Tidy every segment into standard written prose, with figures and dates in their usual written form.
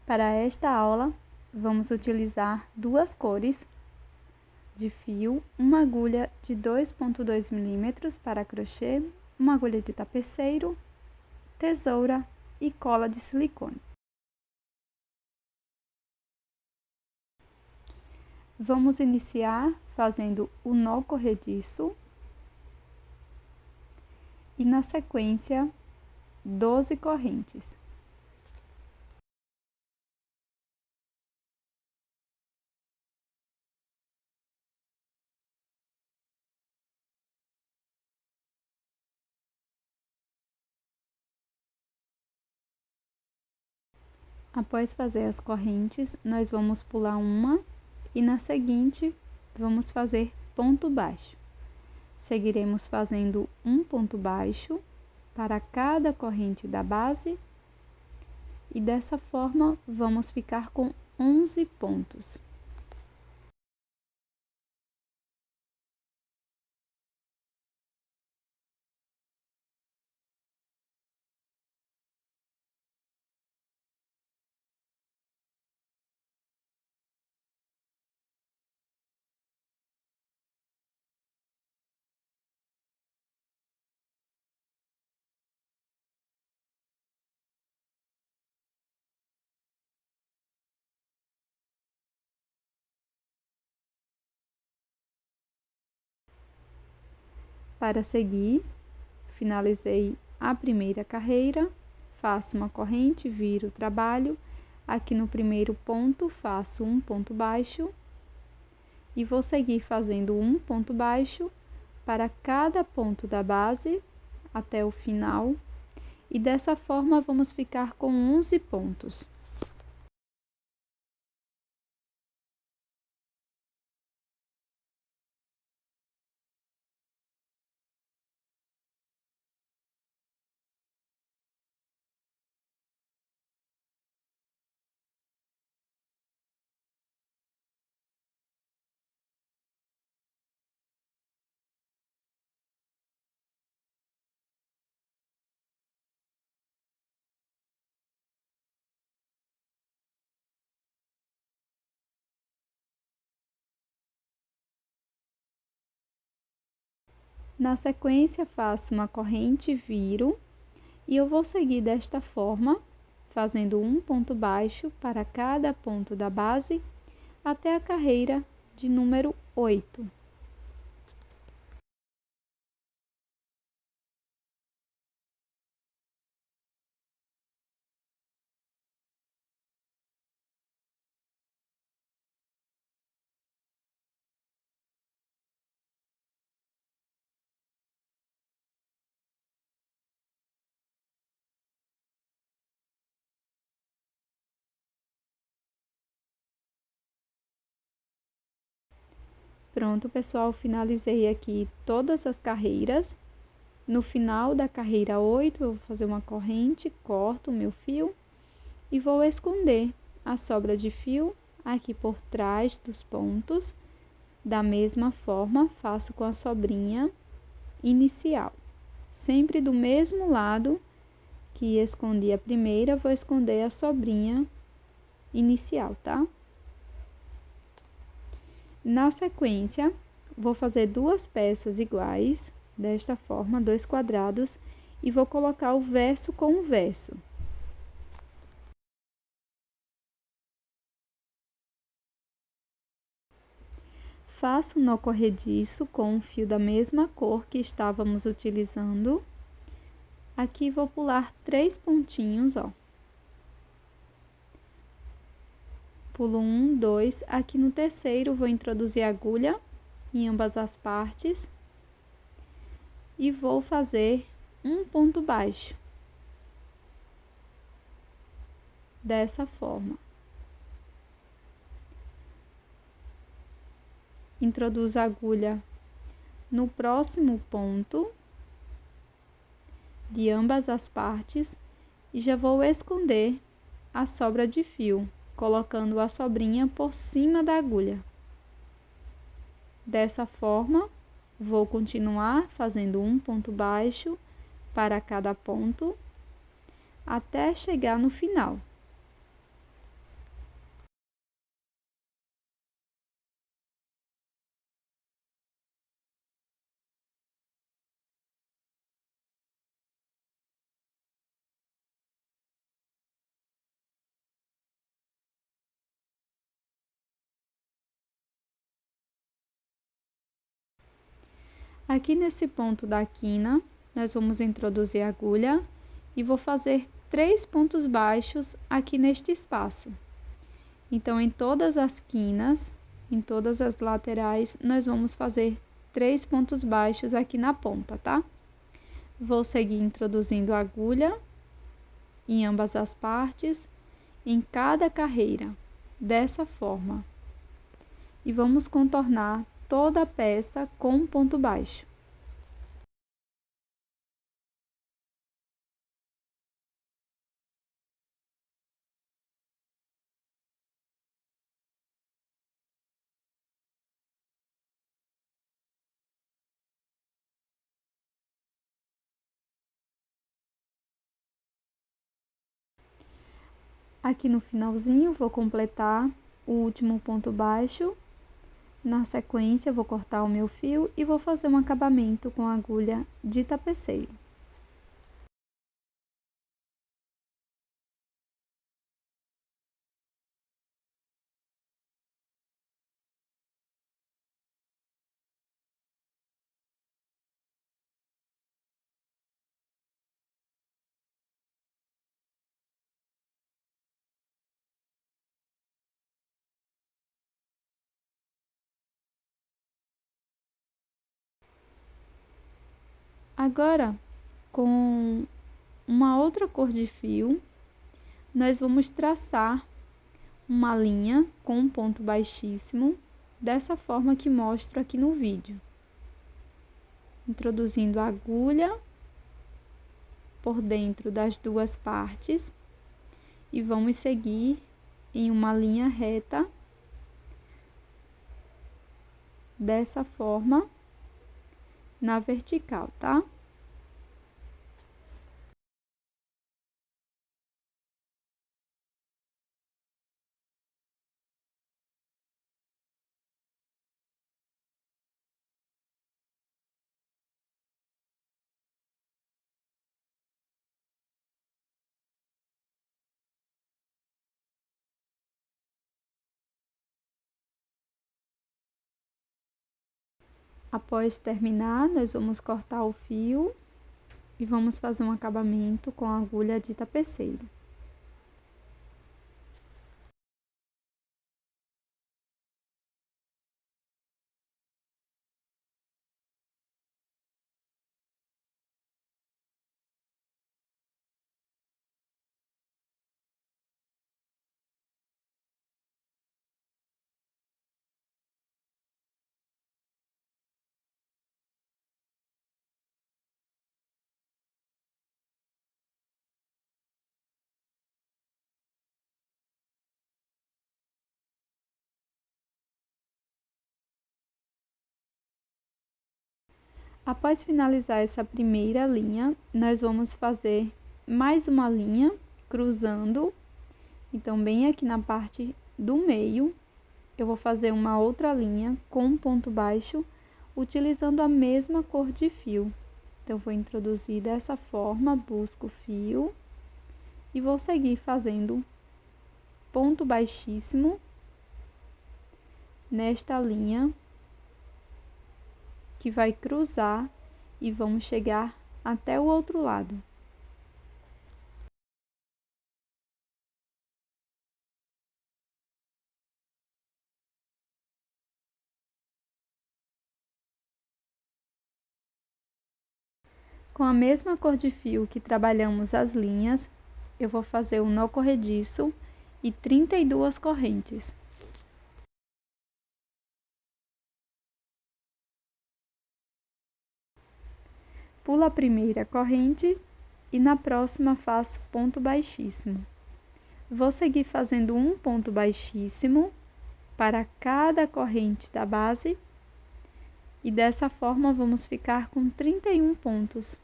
Para esta aula, vamos utilizar duas cores de fio, uma agulha de 2,2 milímetros para crochê, uma agulha de tapeceiro, tesoura e cola de silicone. Vamos iniciar fazendo o nó corrediço e, na sequência, 12 correntes. Após fazer as correntes, nós vamos pular uma e na seguinte vamos fazer ponto baixo. Seguiremos fazendo um ponto baixo para cada corrente da base e dessa forma vamos ficar com 11 pontos. Para seguir, finalizei a primeira carreira, faço uma corrente, viro o trabalho, aqui no primeiro ponto faço um ponto baixo e vou seguir fazendo um ponto baixo para cada ponto da base até o final e dessa forma vamos ficar com 11 pontos. Na sequência, faço uma corrente, viro, e eu vou seguir desta forma, fazendo um ponto baixo para cada ponto da base, até a carreira de número 8. Pronto, pessoal, finalizei aqui todas as carreiras. No final da carreira 8, eu vou fazer uma corrente, corto o meu fio e vou esconder a sobra de fio aqui por trás dos pontos. Da mesma forma, faço com a sobrinha inicial. Sempre do mesmo lado que escondi a primeira, vou esconder a sobrinha inicial, tá? Na sequência, vou fazer duas peças iguais, desta forma, 2 quadrados, e vou colocar o verso com o verso. Faço nó corrediço com um fio da mesma cor que estávamos utilizando. Aqui vou pular 3 pontinhos, ó. Pulo 1, 2, aqui no terceiro vou introduzir a agulha em ambas as partes e vou fazer um ponto baixo. Dessa forma. Introduzo a agulha no próximo ponto de ambas as partes e já vou esconder a sobra de fio, colocando a sobrinha por cima da agulha. Dessa forma, vou continuar fazendo um ponto baixo para cada ponto, até chegar no final. Aqui nesse ponto da quina, nós vamos introduzir a agulha e vou fazer 3 pontos baixos aqui neste espaço. Então, em todas as quinas, em todas as laterais, nós vamos fazer 3 pontos baixos aqui na ponta, tá? Vou seguir introduzindo a agulha em ambas as partes, em cada carreira, dessa forma. E vamos contornar toda a peça com um ponto baixo. Aqui no finalzinho, vou completar o último ponto baixo. Na sequência, vou cortar o meu fio e vou fazer um acabamento com a agulha de tapeceiro. Agora, com uma outra cor de fio, nós vamos traçar uma linha com um ponto baixíssimo, dessa forma que mostro aqui no vídeo. Introduzindo a agulha por dentro das duas partes e vamos seguir em uma linha reta, dessa forma, na vertical, tá? Após terminar, nós vamos cortar o fio e vamos fazer um acabamento com a agulha de tapeceiro. Após finalizar essa primeira linha, nós vamos fazer mais uma linha cruzando. Então, bem aqui na parte do meio, eu vou fazer uma outra linha com um ponto baixo, utilizando a mesma cor de fio. Então, vou introduzir dessa forma, busco o fio e vou seguir fazendo ponto baixíssimo nesta linha que vai cruzar e vamos chegar até o outro lado. Com a mesma cor de fio que trabalhamos as linhas, eu vou fazer um nó corrediço e 32 correntes. Pulo a primeira corrente e na próxima faço ponto baixíssimo. Vou seguir fazendo um ponto baixíssimo para cada corrente da base e dessa forma vamos ficar com 31 pontos.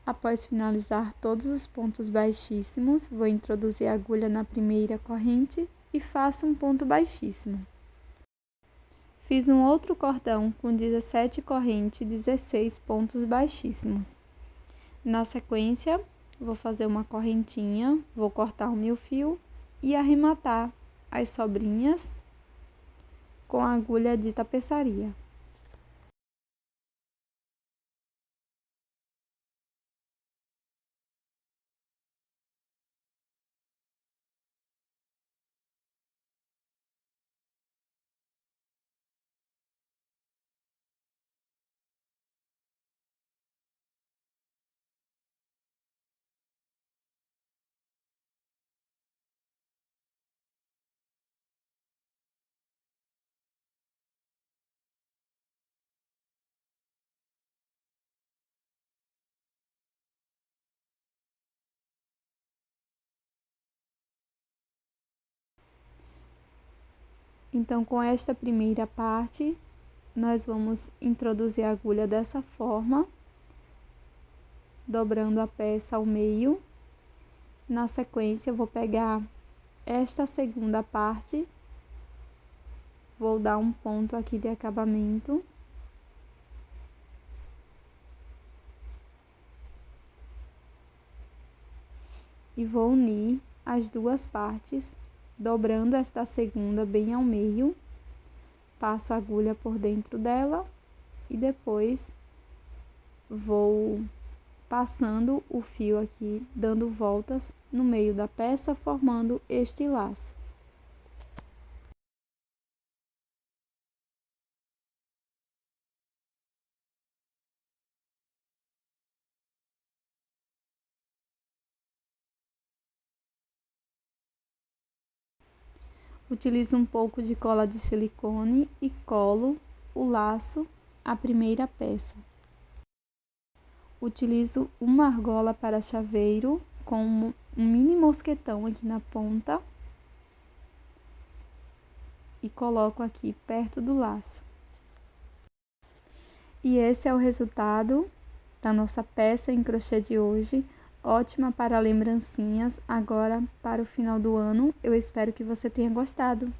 Após finalizar todos os pontos baixíssimos, vou introduzir a agulha na primeira corrente e faço um ponto baixíssimo. Fiz um outro cordão com 17 correntes e 16 pontos baixíssimos. Na sequência, vou fazer uma correntinha, vou cortar o meu fio e arrematar as sobrinhas com a agulha de tapeçaria. Então, com esta primeira parte, nós vamos introduzir a agulha dessa forma, dobrando a peça ao meio. Na sequência, eu vou pegar esta segunda parte, vou dar um ponto aqui de acabamento. E vou unir as duas partes, dobrando esta segunda bem ao meio, passo a agulha por dentro dela e depois vou passando o fio aqui, dando voltas no meio da peça, formando este laço. Utilizo um pouco de cola de silicone e colo o laço à primeira peça. Utilizo uma argola para chaveiro com um mini mosquetão aqui na ponta e coloco aqui perto do laço. E esse é o resultado da nossa peça em crochê de hoje. Ótima para lembrancinhas agora para o final do ano. Eu espero que você tenha gostado.